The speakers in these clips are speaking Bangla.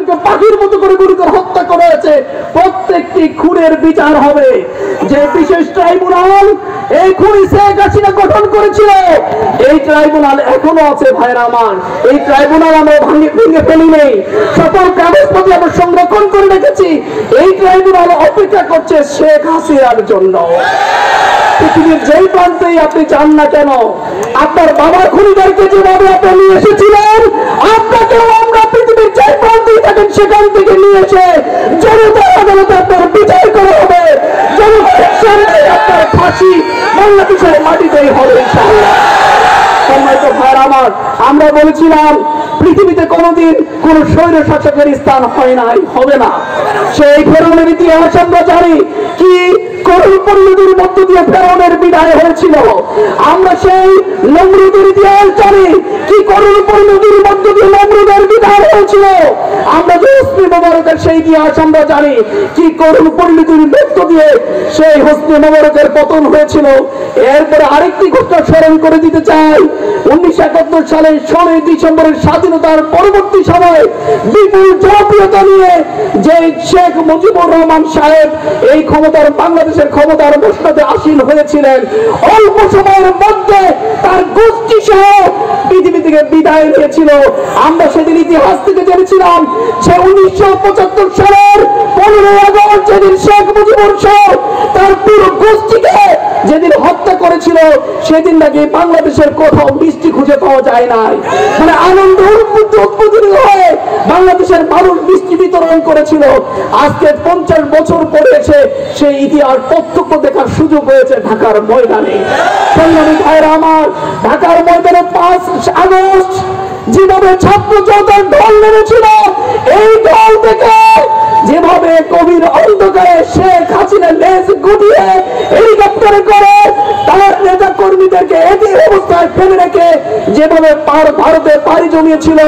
যাদেরকে পাখির মতো করে গুলি করে হত্যা করা হয়েছে প্রত্যেকটি খুনের বিচার হবে। যে বিশেষ ট্রাইব্যুনাল এই খুনি শেখ হাসিনা গঠন করেছিল, এই ট্রাইব্যুনাল এখনো আছে ভাইরা আমার। এই ট্রাইব্যুনাল আমরা ভেঙে ফেলি নেই, সকল কাগজপত্র আমরা সংরক্ষণ করে রেখেছি। এই ট্রাইব্যুনাল অপেক্ষা করছে শেখ হাসিনার জন্য। পৃথিবীর যেই প্রান্তেই আপনি চান না কেন, আপনার বাবার খুনিদেরকে যেভাবে আপনি নিয়ে এসেছিলেন, আপনাকেও আমরা পৃথিবীর যেই প্রান্তেই থাকেন সেখান থেকে নিয়ে এসে জনতার আদালতে আপনার বিচার করা হবে। জনগণের সামনে আপনার ফাঁসি বাংলাদেশের মাটিতেই হবে ইনশাআল্লাহ। সম্মানিত ভাইরা আমার, আমরা বলেছিলাম পৃথিবীতে কোনোদিন কোন স্বৈর শাসকের স্থান হয় নাই, হবে না। সেই ফেরাউনের ইতিহাস আমরা জানি, কি করুণ পরিণতির মধ্য দিয়ে ফেরাউনের বিদায় হয়েছিল। আমরা সেই নমরুদের ইতিহাস জানি, কি করুণ পরিণতির মধ্য দিয়ে নমরুদের বিদায় হয়েছিল। আমরা যে হোসনি মোবারকের সেই ইতিহাস আমরা জানি, কি করুণ পরিণতির মধ্য দিয়ে সেই হোসনি মোবারকের পতন হয়েছিল। এরপরে আরেকটি ঘটনা স্মরণ করে দিতে চাই, 1971 সালের 16 ডিসেম্বরের স্বাধীনতার পরবর্তী সময়ে বিপুল জনপ্রিয়তা নিয়ে যে শেখ মুজিবুর রহমান সাহেব এই ক্ষমতার বাংলাদেশের ক্ষমতার মসনদে আসীন হয়েছিলেন, অল্প সময়ের মধ্যে তার গোষ্ঠী সহ পৃথিবী থেকে বিদায় নিয়েছিল। আমরা সেদিন ইতিহাস থেকে জেনেছিলাম যে 1975 সালের 15 আগস্ট যেদিন শেখ মুজিবুর সাহেব তার পুরো গোষ্ঠীকে যেদিন হত্যা করেছিল, সেদিন নাকি বাংলাদেশের কোথাও মিষ্টি খুঁজে পাওয়া যায় নাই। মানে আনন্দ উদ্বোধনী হয়ে বাংলাদেশের মানুষ মিষ্টি বিতরণ করেছিল। আজকে 50 বছর পরে এসে সেই ইতিহাস প্রত্যক্ষ দেখার সুযোগ হয়েছে ঢাকার ময়দানে। সংগ্রামী ভাইরা আমার, ঢাকার ময়দানে 5 আগস্ট যেভাবে ছাত্র জনতার ঢল নেমেছিল, এই ঢল থেকে যেভাবে গভীর অন্ধকারে শেখ হাসিনা লেজ গুটিয়ে হেলিকপ্টারে করে তার নেতা কর্মীদেরকে একই অবস্থায় ফেলে রেখে যেভাবে ভারতে পাড়ি জমিয়েছিল,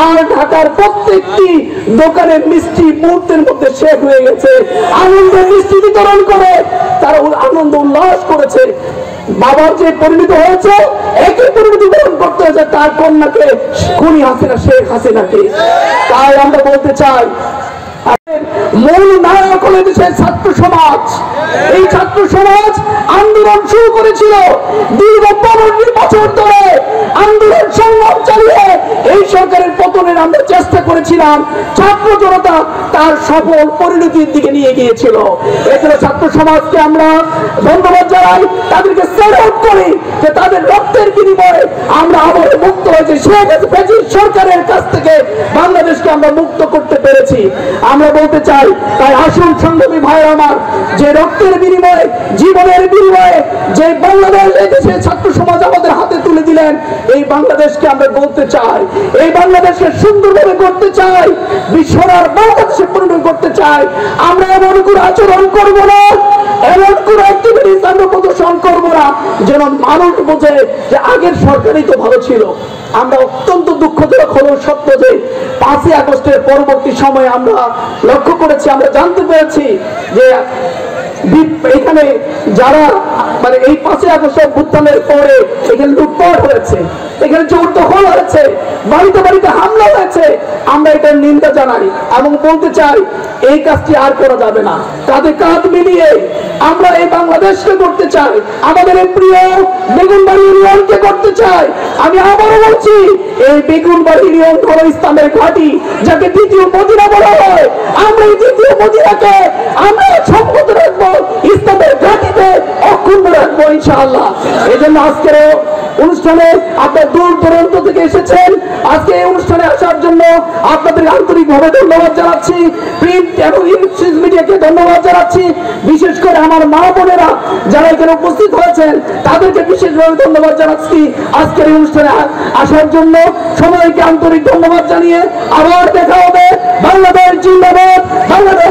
আর ঢাকার প্রত্যেকটি দোকানে মিষ্টি মুহূর্তের মধ্যে শেষ হয়ে গেছে। আনন্দের মিষ্টি বিতরণ করে তারা আনন্দ উল্লাস করেছে। বাবার যে পরিণত হয়েছে, একই পরিণতি গ্রহণ করতে হয়েছে তার কন্যাকে, খুনি হাসিনা শেখ হাসিনাকে। তাই আমরা বলতে চাই, মূল নায়ক হলো দেশের ছাত্র সমাজ। এই ছাত্র সমাজ আন্দোলন শুরু করেছিল, দীর্ঘ 15 বছর ধরে আন্দোলন সংগ্রাম চালিয়ে এই সরকারের পতনের আমরা চেষ্টা করেছিলাম। ছাত্র জনতা তার সফল পরিণতির দিকে নিয়ে গিয়েছিল। এজন্য ছাত্র সমাজকে আমরা ধন্যবাদ জানাই, তাদেরকে স্যালুট করি যে তাদের রক্তের বিনিময়ে আমরা আবার মুক্ত হয়েছি। শেখ হাসিনা সরকারের কাছ থেকে বাংলাদেশকে আমরা মুক্ত করতে পেরেছি। আমরা বলতে চাই, তাই আসুন সংগ্রামী ভাইরা আমার, যে রক্তের বিনিময়ে, জীবনের বিনিময়ে যে বাংলাদেশ এদেশে ছাত্র সমাজ আমাদের হাতে তুলে দিলেন, এই বাংলাদেশকে আমরা বলতে চাই, এই বাংলাদেশকে সুন্দরভাবে করতে চাই, বিশ্বরার বাংলাদেশে পরিণত করতে চাই। আমরা এমন কোনো আচরণ করব না, এমন কোনো অ্যাক্টিভিটিস আমরা প্রদর্শন করব না যেন মানুষ বোঝে যে আগের সরকারই তো ভালো ছিল। আমরা অত্যন্ত দুঃখজনক হলো সত্য যে 5 আগস্টের পরবর্তী সময়ে আমরা লক্ষ্য করেছি, আমরা জানতে পেরেছি যে এখানে যারা মানে এই 5 আগস্টের অভ্যুত্থানের পরে এখানে লুটপাট হয়েছে, এখানে জোর দখল হয়েছে, বাড়িতে বাড়িতে হামলা হয়েছে। আমরা এটার নিন্দা জানাই এবং বলতে চাই এই কাজটি আর করা যাবে না। কাঁধে কাঁধ মিলিয়ে আমরা এই বাংলাদেশকে করতে চাই, আমাদের এই প্রিয় বেগুনবাড়ি ইউনিয়নকে করতে চাই। আমি আবারও বলছি, এই বেগুনবাড়ি ইউনিয়ন হলো ইসলামের ঘাঁটি, যাকে দ্বিতীয় মদিনা বলা হয়। আমরা এই দ্বিতীয় মদিনাকে আমরা সম্পদ রাখবো, ইসলামের ঘাঁটিতে অক্ষুণ্ণ রাখবো ইনশাআল্লাহ। এই জন্য আজকের অনুষ্ঠানে আপনার দূর দূরান্ত থেকে এসেছেন, আজকে এই অনুষ্ঠানে আসার জন্য আপনাদের আন্তরিকভাবে ধন্যবাদ জানাচ্ছি। প্রিন্ট এবং ইলেকট্রনিক্স মিডিয়াকে ধন্যবাদ জানাচ্ছি। বিশেষ করে আমার মা বোনেরা যারা এখানে উপস্থিত হয়েছেন তাদেরকে বিশেষভাবে ধন্যবাদ জানাচ্ছি আজকের এই অনুষ্ঠানে আসার জন্য। সবাইকে আন্তরিক ধন্যবাদ জানিয়ে আবার দেখা হবে। বাংলাদেশ জিন্দাবাদ, বাংলাদেশ।